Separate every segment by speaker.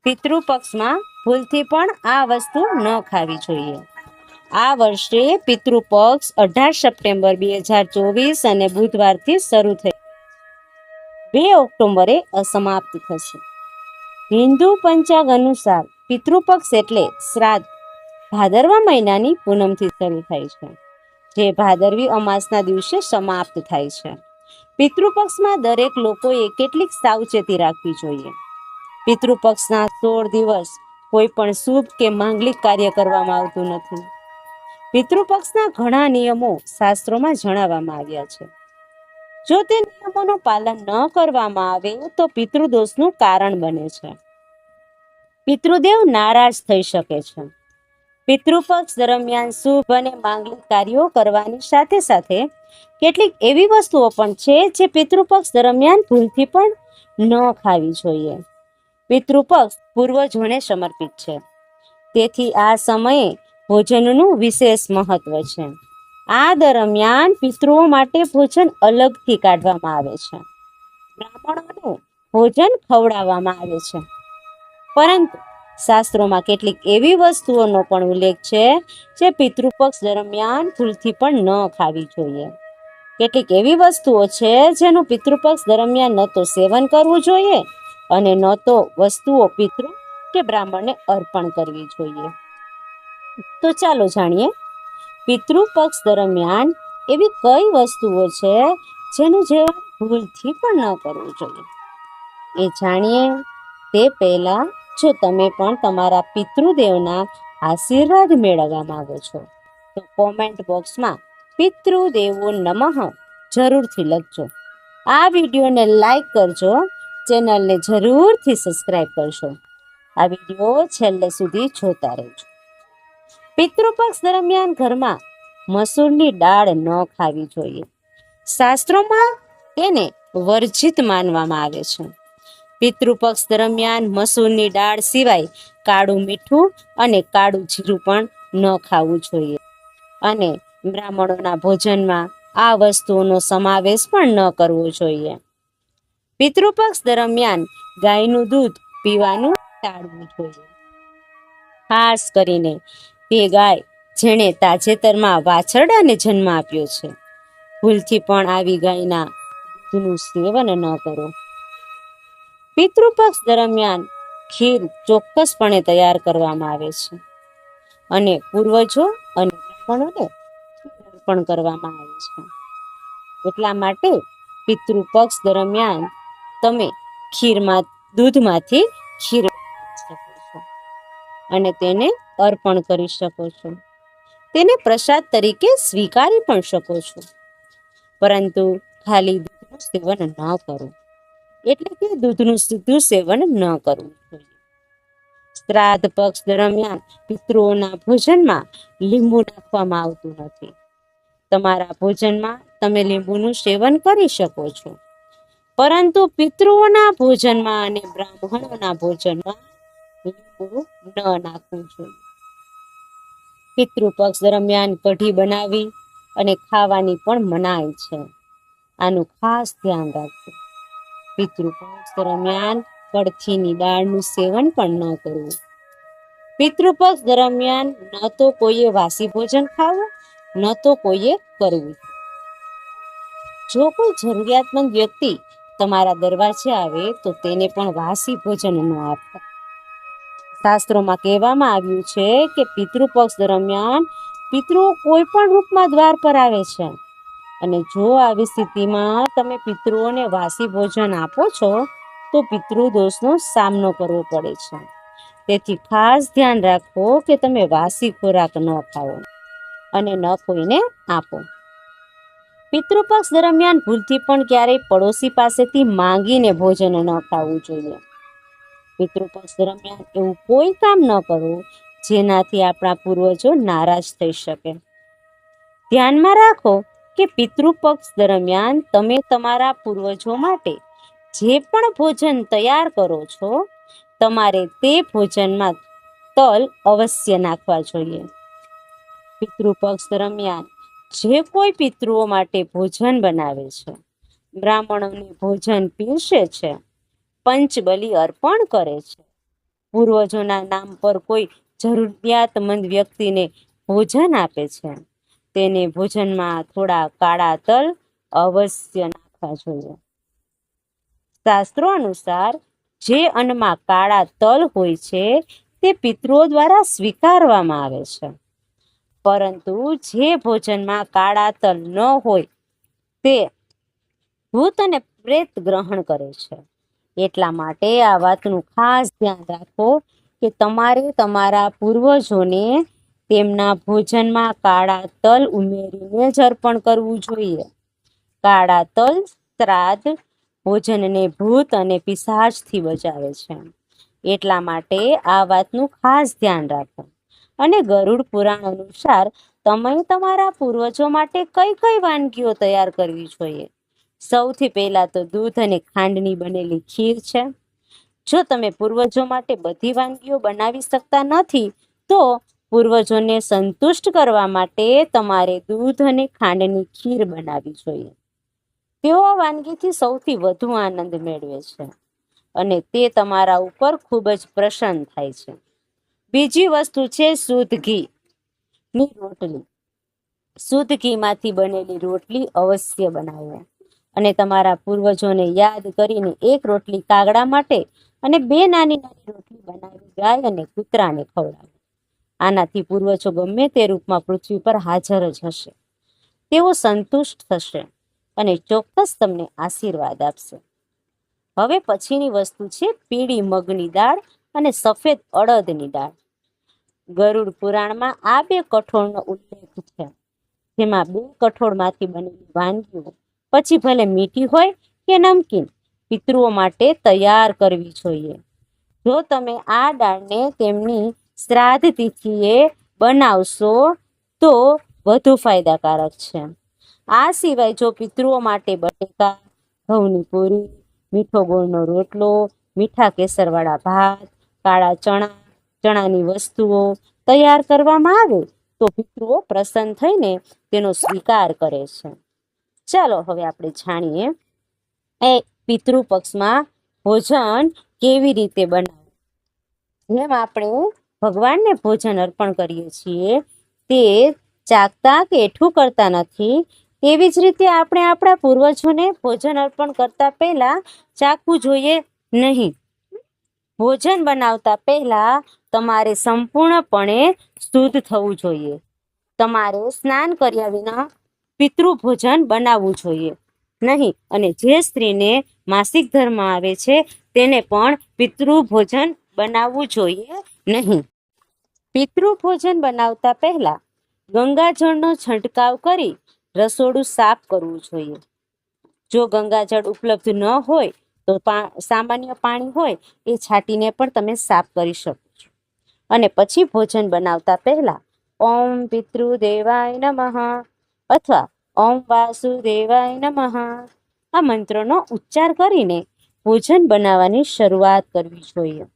Speaker 1: પિતૃપક્ષમાં ભૂલથી પણ આ વસ્તુ ન ખાવી જોઈએ. આ વર્ષે પિતૃપક્ષ 18 સપ્ટેમ્બર 2024 અને બુધવારથી શરૂ થઈ 2 ઓક્ટોબરે અસમાપ્ત થશે. હિન્દુ પંચાંગ અનુસાર પિતૃપક્ષ એટલે શ્રાદ્ધ ભાદરવા મહિનાની પૂનમથી શરૂ થાય છે, જે ભાદરવી અમાસના દિવસે સમાપ્ત થાય છે. પિતૃપક્ષમાં દરેક લોકોએ કેટલીક સાવચેતી રાખવી જોઈએ. પિતૃપક્ષના 16 દિવસ કોઈ પણ શુભ કે માંગલિક કાર્ય કરવામાં આવતું નથી. પિતૃપક્ષના ઘણા નિયમો શાસ્ત્રોમાં જણાવવામાં આવ્યા છે. જો તે નિયમોનું પાલન ન કરવામાં આવે તો પિતૃદોષનું કારણ બને છે. પિતૃદેવ નારાજ થઈ શકે છે. પિતૃપક્ષ દરમિયાન શુભ અને માંગલિક કાર્યો કરવાની સાથે સાથે કેટલીક એવી વસ્તુઓ પણ છે જે પિતૃપક્ષ દરમિયાન ભૂલથી પણ ન ખાવી જોઈએ. પિતૃપક્ષ પૂર્વજોને સમર્પિત છે, તેથી આ સમયે ભોજનનું વિશેષ મહત્વ છે. આ દરમિયાન પિતૃઓ માટે ભોજન અલગથી કાઢવામાં આવે છે. બ્રાહ્મણોને ભોજન ખવડાવવામાં આવે છે, પરંતુ શાસ્ત્રોમાં કેટલીક એવી વસ્તુઓનો પણ ઉલ્લેખ છે જે પિતૃપક્ષ દરમિયાન ભૂલથી પણ ન ખાવી જોઈએ. કેટલીક એવી વસ્તુઓ છે જેનું પિતૃપક્ષ દરમિયાન ન તો સેવન કરવું જોઈએ અને ન તો વસ્તુઓ પિતૃ કે બ્રાહ્મણને અર્પણ કરવી જોઈએ. તો ચાલો જાણીએ પિતૃપક્ષ દરમિયાન એવી કઈ વસ્તુઓ છે જેનું સેવન ભૂલથી પણ ન કરવું જોઈએ. એ જાણીએ તે પહેલા જો તમે પણ તમારા પિતૃદેવના આશીર્વાદ મેળવવા માંગો છો તો કોમેન્ટ બોક્સમાં પિતૃદેવો નમઃ જરૂરથી લખજો. આ વિડીયોને લાઈક કરજો, ચેનલને જરૂરથી સબસ્ક્રાઈબ કરશો. આ વિડીયો છેલ્લે સુધી જોતા રહેજો. પિતૃપક્ષ દરમિયાન ઘરમાં મસૂરની દાળ ન ખાવી જોઈએ. શાસ્ત્રોમાં તેને વર્જિત માનવામાં આવે છે. પિતૃપક્ષ દરમિયાન મસૂરની દાળ સિવાય કાળું મીઠું અને કાળું જીરું પણ ન ખાવું જોઈએ અને બ્રાહ્મણોના ભોજનમાં આ વસ્તુઓનો સમાવેશ પણ ન કરવો જોઈએ. પિતૃપક્ષ દરમિયાન ગાયનું દૂધ પીવાનું ટાળવું જોઈએ. ખાસ કરીને તે ગાય જેણે તાજેતરમાં વાછરડાને જન્મ આપ્યો છે. ભૂલથી પણ આવી ગાયના દૂધનું સેવન ન કરો. પિતૃપક્ષ દરમિયાન ખીર ચોક્કસપણે તૈયાર કરવામાં આવે છે અને પૂર્વજો અને બ્રાહ્મણોને અર્પણ કરવામાં આવે છે. એટલા માટે પિતૃપક્ષ દરમિયાન તમે દૂધમાંથી ખીર શકો છો અને તેને અર્પણ કરી શકો છો. તેને પ્રસાદ તરીકે સ્વીકારી પણ શકો છો, પરંતુ ખાલી દૂધનું સેવન ન કરો. એટલે કે દૂધનું સીધું સેવન ન કરવું જોઈએ. શ્રાદ્ધ પક્ષ દરમિયાન પિતૃઓના ભોજનમાં લીંબુ નાખવામાં આવતું નથી. તમારા ભોજનમાં તમે લીંબુનું સેવન કરી શકો છો, પરંતુ પિતૃઓના ભોજનમાં અને બ્રાહ્મણોના ભોજનમાં લીંબુ ન નાખવું જોઈએ. પિતૃપક્ષ દરમિયાન કઢી બનાવી અને ખાવાની પણ મનાઈ છે. આનું ખાસ ધ્યાન રાખજો. પિતૃપક્ષ દરમિયાન કળથીની દાળનું સેવન પણ ન કરવું. પિતૃપક્ષ દરમિયાન ન તો કોઈએ વાસી ભોજન ખાવું, ન તો કોઈએ કરવું. જો કોઈ જરૂરિયાતમંદ વ્યક્તિ તમારા દરવાજે આવે તો તેને પણ વાસી ભોજન ન આપતા. શાસ્ત્રોમાં કહેવામાં આવ્યું છે કે પિતૃપક્ષ દરમિયાન પિતૃઓ કોઈ પણ રૂપમાં દ્વાર પર આવે છે અને જો આવી સ્થિતિમાં તમે પિતૃઓને વાસી ભોજન આપો છો તો પિતૃદોષનો સામનો કરવો પડે છે. તેથી ખાસ ધ્યાન રાખો કે તમે વાસી ખોરાક ન ખાઓ અને ન કોઈને આપો. પિતૃપક્ષ દરમિયાન ભૂલથી પણ ક્યારેય પડોશી પાસેથી માંગીને ભોજન ન ખાવું જોઈએ. પિતૃપક્ષ દરમિયાન એવું કોઈ કામ ન કરવું જેનાથી આપણા પૂર્વજો નારાજ થઈ શકે. ધ્યાનમાં રાખો કે પિતૃપક્ષ દરમિયાન તમે તમારા પૂર્વજો માટે જે પણ ભોજન તૈયાર કરો છો, તમારે તે ભોજનમાં તલ અવશ્ય નાખવા જોઈએ. પિતૃપક્ષ દરમિયાન જે કોઈ પિતૃઓ માટે ભોજન બનાવે છે, બ્રાહ્મણોને ભોજન પીરસે છે, પંચબલી અર્પણ કરે છે, પૂર્વજોના નામ પર કોઈ જરૂરિયાતમંદ વ્યક્તિને ભોજન આપે છે, તેને ભોજનમાં થોડા કાળા તલ અવશ્ય નાખવા જોઈએ. શાસ્ત્રો અનુસાર જે અન્નમાં કાળા તલ હોય છે તે પિતૃઓ દ્વારા સ્વીકારવામાં આવે છે, પરંતુ જે ભોજનમાં કાળા તલ ન હોય તે ભૂત અને પ્રેત ગ્રહણ કરે છે. એટલા માટે આ વાતનું ખાસ ધ્યાન રાખો કે તમારે તમારા પૂર્વજોને તેમના ભોજનમાં કાળા તલ ઉમેરીને જ અર્પણ કરવું જોઈએ. કાળા તલ શ્રાદ્ધ ભોજનને ભૂત અને પિશાચથી બચાવે છે. એટલા માટે આ વાતનું ખાસ ધ્યાન રાખો. અને ગરુડ પુરાણ અનુસાર તમે તમારા પૂર્વજો માટે કઈ કઈ વાનગીઓ તૈયાર કરવી જોઈએ? સૌથી પહેલા તો દૂધ અને ખાંડની બનેલી ખીર છે. જો તમે પૂર્વજો માટે બધી વાનગીઓ બનાવી શકતા નથી તો પૂર્વજોને સંતુષ્ટ કરવા માટે તમારે દૂધ અને ખાંડની ખીર બનાવવી જોઈએ. તેઓ આ વાનગીથી સૌથી વધુ આનંદ મેળવે છે અને તે તમારા ઉપર ખૂબ જ પ્રસન્ન થાય છે. બીજી વસ્તુ છે શુદ્ધ ઘીની રોટલી. શુદ્ધ ઘીમાંથી બનેલી રોટલી અવશ્ય બનાવો અને તમારા પૂર્વજોને યાદ કરીને એક રોટલી કાગડા માટે અને 2 નાની નાની રોટલી બનાવી ગાય અને કૂતરાને ખવડાવો. આનાથી પૂર્વજો ગમે તે રૂપમાં પૃથ્વી પર હાજર જ હશે. તેઓ સંતુષ્ટ થશે અને ચોક્કસ તમને આશીર્વાદ આપશે. હવે પછીની વસ્તુ છે પીળી મગની દાળ અને સફેદ અડદની દાળ. ગરુડ પુરાણમાં આ 2 કઠોળનો ઉલ્લેખ છે, જેમાં 2 કઠોળમાંથી બનેલી વાનગીઓ, પછી ભલે મીઠી હોય કે નમકીન, પિતૃઓ માટે તૈયાર કરવી જોઈએ. જો તમે આ દાળને તેમની શ્રાદ્ધ તિથિએ બનાવશો તો વધુ ફાયદાકારક છે. આ સિવાય જો પિતૃઓ માટે બટેકા, ઘઉંની પૂરી, મીઠો ગોળનો રોટલો, મીઠા કેસરવાળા ભાત, કાળા ચણાની વસ્તુઓ તૈયાર કરવામાં આવે તો પિતૃઓ પ્રસન્ન થઈને તેનો સ્વીકાર કરે છે. ચાલો હવે આપણે જાણીએ એ પિતૃ પક્ષમાં ભોજન કેવી રીતે બનાવવું. જેમ આપણે ભગવાનને ભોજન અર્પણ કરીએ છીએ તે ચાખતા કે એઠું કરતા નથી, તેવી જ રીતે આપણે આપણા પૂર્વજોને ભોજન અર્પણ કરતા પહેલા ચાખવું જોઈએ નહીં. ભોજન બનાવતા પહેલા તમારે સંપૂર્ણપણે શુદ્ધ થવું જોઈએ. તમારે સ્નાન કર્યા વિના પિતૃ ભોજન બનાવવું જોઈએ નહીં. અને જે સ્ત્રીને માસિક ધર્મ આવે છે તેને પણ પિતૃ ભોજન બનાવવું જોઈએ નહીં. પિતૃ ભોજન બનાવતા પહેલા ગંગાજળનો છંટકાવ કરી રસોડું સાફ કરવું જોઈએ. જો ગંગાજળ ઉપલબ્ધ ન હોય તો સામાન્ય પાણી હોય એ છાંટીને પણ તમે સાફ કરી શકો છો. અને પછી ભોજન બનાવતા પહેલા ઓમ પિતૃદેવાય નમઃ અથવા ઓમ વાસુદેવાય નમઃ આ મંત્રનો ઉચ્ચાર કરીને ભોજન બનાવવાની શરૂઆત કરવી જોઈએ.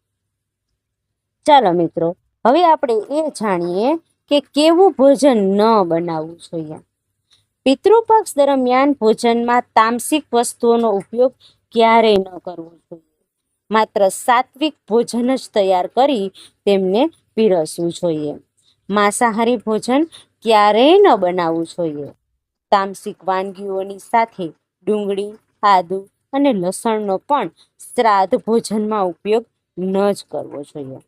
Speaker 1: ચાલો મિત્રો, હવે આપણે એ જાણીએ કે કેવું ભોજન ન બનાવવું જોઈએ. પિતૃપક્ષ દરમિયાન ભોજનમાં તામસિક વસ્તુઓનો ઉપયોગ ક્યારેય ન કરવો જોઈએ. માત્ર સાત્વિક ભોજન જ તૈયાર કરી તેમને પીરસવું જોઈએ. માંસાહારી ભોજન ક્યારેય ન બનાવવું જોઈએ. તામસિક વાનગીઓની સાથે ડુંગળી, આદુ અને લસણનો પણ શ્રાદ્ધ ભોજનમાં ઉપયોગ ન જ કરવો જોઈએ.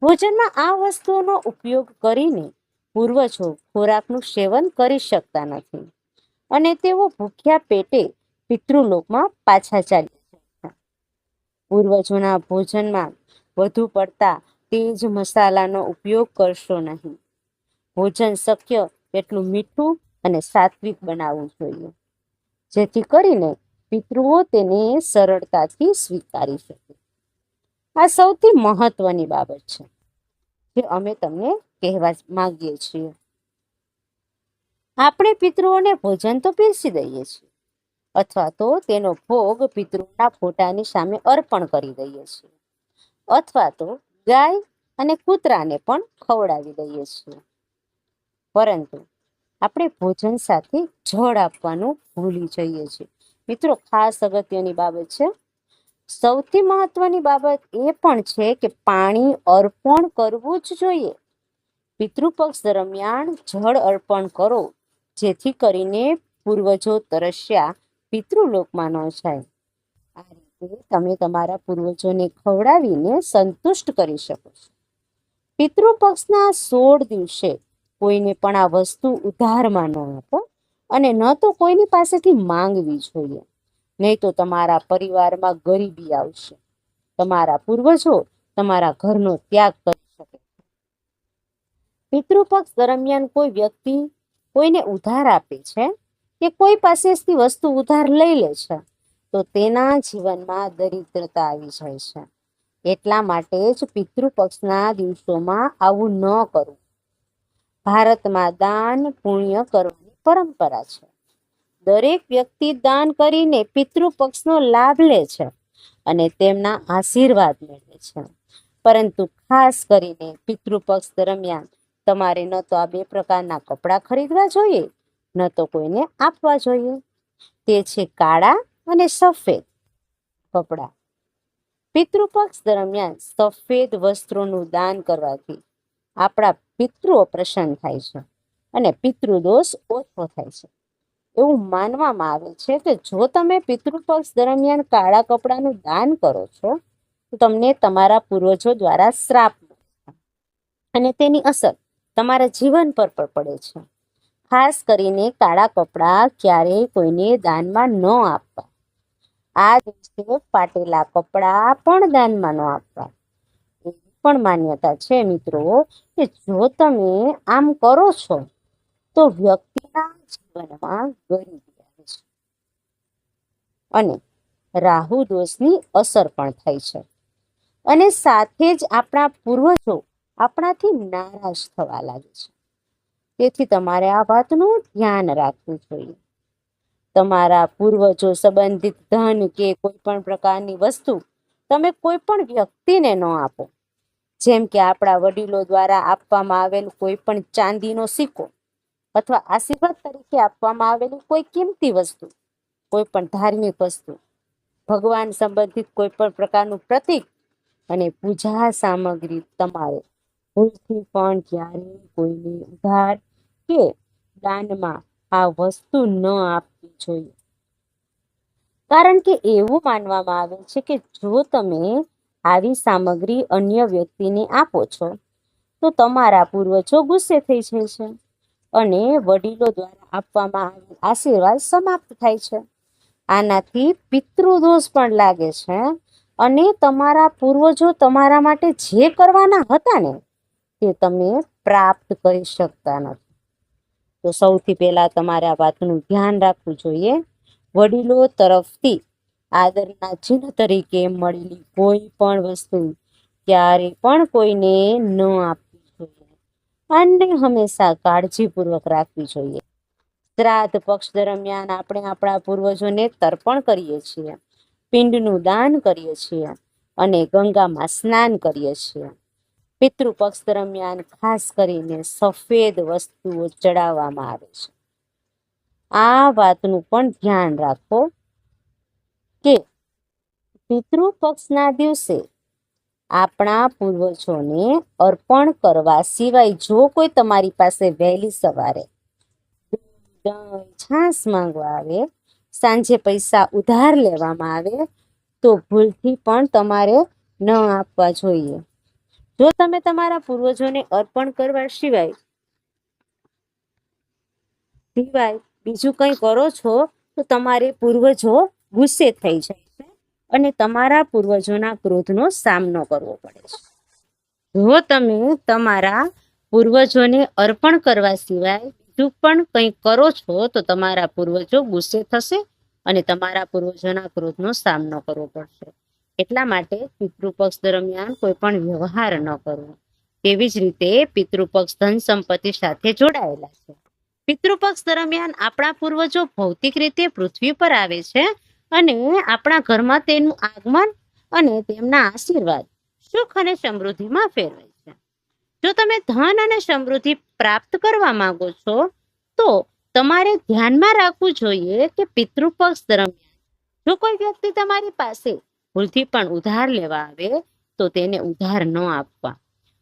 Speaker 1: ભોજનમાં આ વસ્તુઓનો ઉપયોગ કરીને પૂર્વજો ખોરાકનું સેવન કરી શકતા નથી અને તેઓ ભૂખ્યા પેટે પિતૃલોકમાં પાછા ચાલ્યા જાય. પૂર્વજોના ભોજનમાં વધુ પડતા તેજ મસાલાનો ઉપયોગ કરશો નહીં. ભોજન શક્ય એટલું મીઠું અને સાત્વિક બનાવવું જોઈએ, જેથી કરીને પિતૃઓ તેને સરળતાથી સ્વીકારી શકે. આ સૌથી મહત્વની બાબત છે જે અમે તમને કહેવા માંગીએ છીએ. આપણે પિતૃઓને ભોજન તો પીરસી દઈએ છીએ અથવા તો તેનો ભોગ પિતૃઓના ફોટાની સામે અર્પણ કરી દઈએ છીએ અથવા તો ગાય અને કૂતરાને પણ ખવડાવી દઈએ છીએ. પરંતુ આપણે ભોજન સાથે જળ આપવાનું ભૂલી જઈએ છીએ. મિત્રો, ખાસ અગત્યની બાબત છે. સૌથી મહત્વની બાબત એ પણ છે કે પાણી અર્પણ કરવું જ જોઈએ. પિતૃપક્ષ દરમિયાન જળ અર્પણ કરો, જેથી કરીને પૂર્વજો તરસ્યા પિતૃલોકમાં ન જાય. આ રીતે તમે તમારા પૂર્વજોને ખવડાવીને સંતુષ્ટ કરી શકો છો. પિતૃપક્ષના 16 દિવસે કોઈને પણ આ વસ્તુ ઉધારમાં ન આપો અને ન તો કોઈની પાસેથી માંગવી જોઈએ, નહીં તો તમારા પરિવારમાં ગરીબી આવશે. તમારા પૂર્વજો તમારા ઘરનો ત્યાગ કરી શકે. પિતૃપક્ષ દરમિયાન કોઈ વ્યક્તિ કોઈને ઉધાર આપે છે કે કોઈ પાસેથી વસ્તુ ઉધાર લઈ લે છે, તો તેના જીવનમાં દરિદ્રતા આવી જાય છે. એટલા માટે જ પિતૃપક્ષના દિવસોમાં આવું ન કરવું. ભારતમાં દાન પુણ્ય કરવાની પરંપરા છે. દરેક વ્યક્તિ દાન કરીને પિતૃપક્ષનો લાભ લે છે અને તેમના આશીર્વાદ મેળવે છે. પરંતુ ખાસ કરીને પિતૃપક્ષ દરમિયાન તમારે ન તો આ 2 પ્રકારના કપડાં ખરીદવા જોઈએ, ન તો કોઈને આપવા જોઈએ. તે છે કાળા અને સફેદ કપડાં. પિતૃપક્ષ દરમિયાન સફેદ વસ્ત્રોનું દાન કરવાથી આપણા પિતૃઓ પ્રસન્ન થાય છે અને પિતૃદોષ ઓછો થાય છે. એવું માનવામાં આવે છે કે જો તમે પિતૃપક્ષ દરમિયાન કાળા કપડાનું દાન કરો છો, તો તમને તમારા પૂર્વજો દ્વારા શ્રાપ મળે છે અને તેની અસર તમારા જીવન પર પણ પડે છે. ખાસ કરીને કાળા કપડાં ક્યારેય કોઈને દાનમાં ન આપવા. આ દિવસે ફાટેલા કપડાં પણ દાનમાં ન આપવા. એવી પણ માન્યતા છે મિત્રો કે જો તમે આમ કરો છો તો વ્યક્તિના જીવનમાં ગરીબી આવે છે અને રાહુ દોષની અસર પણ થાય છે અને સાથે જ આપણા પૂર્વજો આપણાથી નારાજ થવા લાગે છે. તેથી તમારે આ વાતનું ધ્યાન રાખવું જોઈએ. તમારા પૂર્વજો સંબંધિત ધન કે કોઈ પણ પ્રકારની વસ્તુ તમે કોઈ પણ વ્યક્તિને ન આપો. જેમ કે આપણા વડીલો દ્વારા આપવામાં આવેલ કોઈ પણ ચાંદીનો સિક્કો અથવા આશીર્વાદ તરીકે આપવામાં આવેલી કોઈ કિંમતી વસ્તુ, કોઈ પણ ધાર્મિક વસ્તુ, ભગવાન સંબંધિત કોઈ પણ પ્રકારનું પ્રતીક અને પૂજા સામગ્રી તમારે ભૂલથી પણ ક્યારેય કોઈને ઉધાર કે દાનમાં આ વસ્તુ ન આપવી જોઈએ. કારણ કે એવું માનવામાં આવે છે કે જો તમે આવી સામગ્રી અન્ય વ્યક્તિને આપો છો તો તમારા પૂર્વજો ગુસ્સે થઈ જાય છે અને વડીલો દ્વારા આપવામાં આવેલ આશીર્વાદ સમાપ્ત થાય છે. આનાથી પિતૃદોષ પણ લાગે છે અને તમારા પૂર્વજો તમારા માટે જે કરવાના હતા ને તે તમે પ્રાપ્ત કરી શકતા નથી. તો સૌથી પહેલા તમારે આ વાતનું ધ્યાન રાખવું જોઈએ. વડીલો તરફથી આદરના ચિહ્ન તરીકે મળેલી કોઈ પણ વસ્તુ ક્યારે પણ કોઈને ન આપવી જોઈએ અને હંમેશા કાળજીપૂર્વક રાખવી જોઈએ. શ્રાદ્ધ પક્ષ દરમિયાન આપણે આપણા પૂર્વજોને તર્પણ કરીએ છીએ, પિંડનું દાન કરીએ છીએ અને ગંગામાં સ્નાન કરીએ છીએ. પિતૃપક્ષ દરમિયાન ખાસ કરીને સફેદ વસ્તુઓ ચડાવવામાં આવે છે. આ વાતનું પણ ધ્યાન રાખો કે પિતૃપક્ષના દિવસે આપણા પૂર્વજોને અર્પણ કરવા સિવાય જો કોઈ તમારી પાસે વહેલી સવારે છાસ માંગવા આવે, સાંજે પૈસા ઉધાર લેવામાં આવે, તો ભૂલથી પણ તમારે ન આપવા જોઈએ. જો તમે તમારા પૂર્વજોને અર્પણ કરવા સિવાય બીજું કંઈ કરો છો તો તમારે પૂર્વજો ગુસ્સે થઈ જાય છે અને તમારા પૂર્વજોના ક્રોધનો સામનો કરવો પડે છે. જો તમે તમારા પૂર્વજોને અર્પણ કરવા સિવાય બીજું પણ કંઈ કરો છો તો તમારા પૂર્વજો ગુસ્સે થશે અને તમારા પૂર્વજોના ક્રોધનો સામનો કરવો પડશે. એટલા માટે પિતૃપક્ષ દરમિયાન કોઈ પણ વ્યવહાર ન કરવો. તેવી જ રીતે પિતૃપક્ષ ધન સંપત્તિ સાથે જોડાયેલા છે. પિતૃપક્ષ દરમિયાન આપણા પૂર્વજો ભૌતિક રીતે પૃથ્વી પર આવે છે અને આપણા ઘરમાં તેનું આગમન અને તેમના આશીર્વાદ સુખ અને સમૃદ્ધિમાં ફેરવાય છે. જો તમે ધન અને સમૃદ્ધિ પ્રાપ્ત કરવા માંગો છો તો તમારે ધ્યાનમાં રાખવું જોઈએ કે પિતૃપક્ષ દરમિયાન જો કોઈ વ્યક્તિ તમારી પાસે ભૂલથી પણ ઉધાર લેવા આવે તો તેને ઉધાર ન આપવા,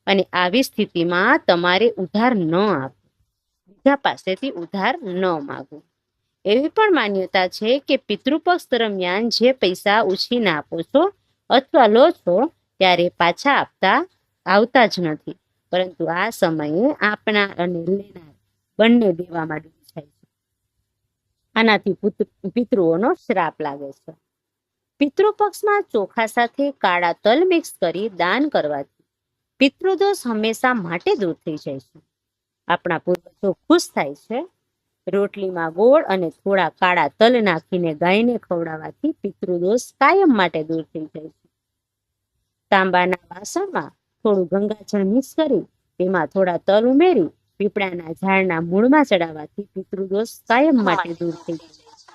Speaker 1: અને આવી સ્થિતિમાં તમારે ઉધાર ન આપવો, બીજા પાસેથી ઉધાર ન માંગવો. એવી પણ માન્યતા છે કે પિતૃપક્ષ દરમિયાન જે પૈસા ઉછીને આપો છો અથવા લો છો ત્યારે પાછા આવતા જ નથી, પરંતુ આ સમયે આપનાર અને લેનાર બંને દેવામાં ડૂબી જાય છે. આનાથી પિતૃઓનો શ્રાપ લાગે છે. પિતૃપક્ષમાં ચોખા સાથે કાળા તલ મિક્સ કરી દાન કરવાથી પિતૃદોષ હંમેશા માટે દૂર થઈ જાય છે. આપણા પૂર્વજો ખુશ થાય છે. રોટલીમાં ગોળ અને થોડા કાળા તલ નાખીને ગાયને ખવડાવવાથી પિતૃદોષ કાયમ માટે દૂર થઈ જાય છે. તાંબાના વાસણમાં થોડું ગંગાજળ મિક્સ કરી તેમાં થોડા તલ ઉમેરી પીપળાના ઝાડના મૂળમાં ચડાવવાથી પિતૃદોષ કાયમ માટે દૂર થઈ જાય છે.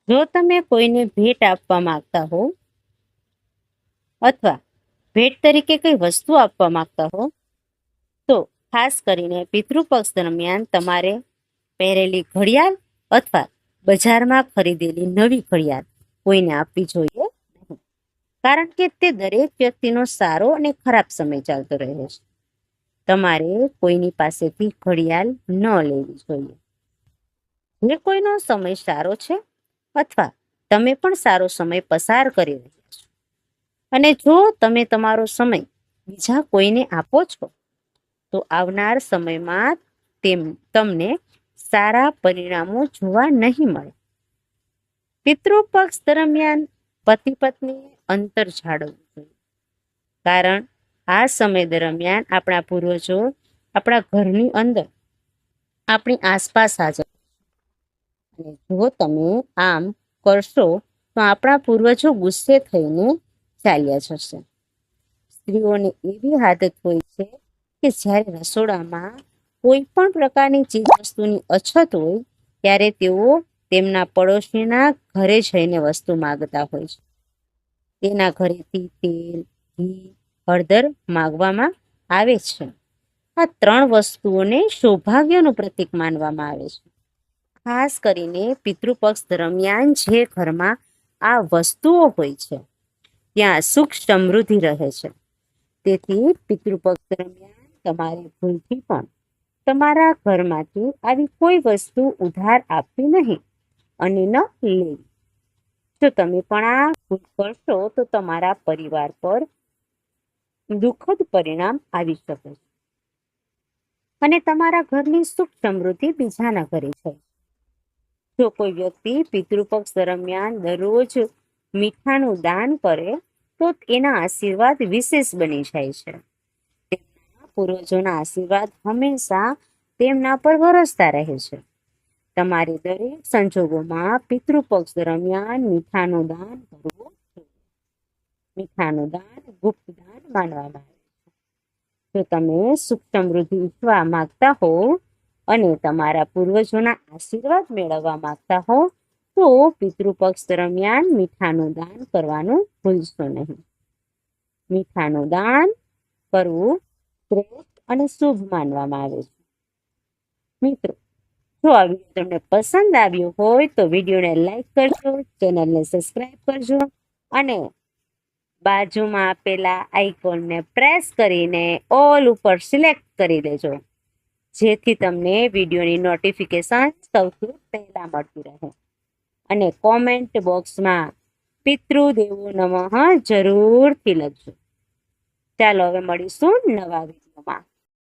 Speaker 1: જો તમે કોઈને ભેટ આપવા માંગતા હો અથવા ભેટ તરીકે કઈ વસ્તુ આપવા માંગતા હો તો ખાસ કરીને પિતૃપક્ષ દરમિયાન તમારે પહેરેલી ઘડિયાળ અથવા બજારમાં ખરીદેલી નવી ઘડિયાળ કોઈને આપવી જોઈએ નહીં, કારણ કે તે દરેક વ્યક્તિનો સારો અને ખરાબ સમય ચાલતો રહે છે. તમારે કોઈની પાસેથી ઘડિયાળ ન લેવી જોઈએ. જે કોઈનો સમય સારો છે અથવા તમે પણ સારો સમય પસાર કરી રહ્યા છો, અને જો તમે તમારો સમય બીજા કોઈને આપો છો તો આવનાર સમયમાં તમને સારા પરિણામો જોવા નહીં મળે. પિતૃપક્ષ દરમિયાન પતિ પત્નીએ અંતર જાળવવું જોઈએ, કારણ આ સમય દરમિયાન આપણા પૂર્વજો આપણા ઘરની અંદર આપણી આસપાસ હાજર, અને જો તમે આમ કરશો તો આપણા પૂર્વજો ગુસ્સે થઈને ચાલ્યા જશે. સ્ત્રીઓને એવી આદત હોય છે કે જ્યારે રસોડામાં કોઈ પણ પ્રકારની ચીજ વસ્તુની અછત હોય ત્યારે તેઓ તેમના પડોશીના ઘરે જઈને વસ્તુ માંગતા હોય છે. તેના ઘરેથી તેલ, ઘી, હળદર માંગવામાં આવે છે. આ 3 વસ્તુઓને સૌભાગ્યનું પ્રતીક માનવામાં આવે છે. ખાસ કરીને પિતૃપક્ષ દરમિયાન જે ઘરમાં આ વસ્તુઓ હોય છે ત્યાં સુખ સમૃદ્ધિ રહે છે. તેથી પિતૃપક્ષ દરમિયાન તમારે ભૂલથી પણ તમારા ઘરમાંથી આવી કોઈ વસ્તુ ઉધાર આપવી નહીં અને ન લેવી. જો તમે પણ આ ભૂલ કરશો તો તમારા પરિવાર પર દુઃખદ પરિણામ આવી શકે છે અને તમારા ઘરની સુખ સમૃદ્ધિ બીજાના ઘરે છે. જો કોઈ વ્યક્તિ પિતૃપક્ષ દરમિયાન દરરોજ મીઠાનું દાન કરે તો એના આશીર્વાદ વિશેષ બની જાય છે. તેમના પૂર્વજોના આશીર્વાદ હંમેશા તેમના પર વરસતા રહે છે. તમારે દરેક સંજોગોમાં પિતૃપક્ષ દરમિયાન મીઠાનું દાન કરવું જોઈએ. મીઠાનું દાન ગુપ્ત દાન માનવામાં આવે છે. જો તમે સુખ સમૃદ્ધિ ઈચ્છવા માંગતા હો અને તમારા પૂર્વજોના આશીર્વાદ મેળવવા માંગતા હો તો પિતૃપક્ષ દરમિયાન મીઠાનું દાન કરવાનું ભૂલશો નહીં. મીઠાનું દાન કરવું શ્રેષ્ઠ અને શુભ માનવામાં આવે છે. મિત્રો, જો આ વિડીયો તમને પસંદ આવ્યો હોય તો વિડીયોને લાઈક કરજો, ચેનલને સબસ્ક્રાઇબ કરજો અને બાજુમાં આપેલા આઇકોનને પ્રેસ કરીને ઓલ ઉપર સિલેક્ટ કરી દેજો, જેથી તમને વિડીયોની નોટિફિકેશન સૌથી પહેલા મળતી રહે. અને કોમેન્ટ બોક્સમાં પિતૃદેવો નમઃ જરૂરથી લખજો. ચાલો હવે મળીશું નવા વિડીયોમાં.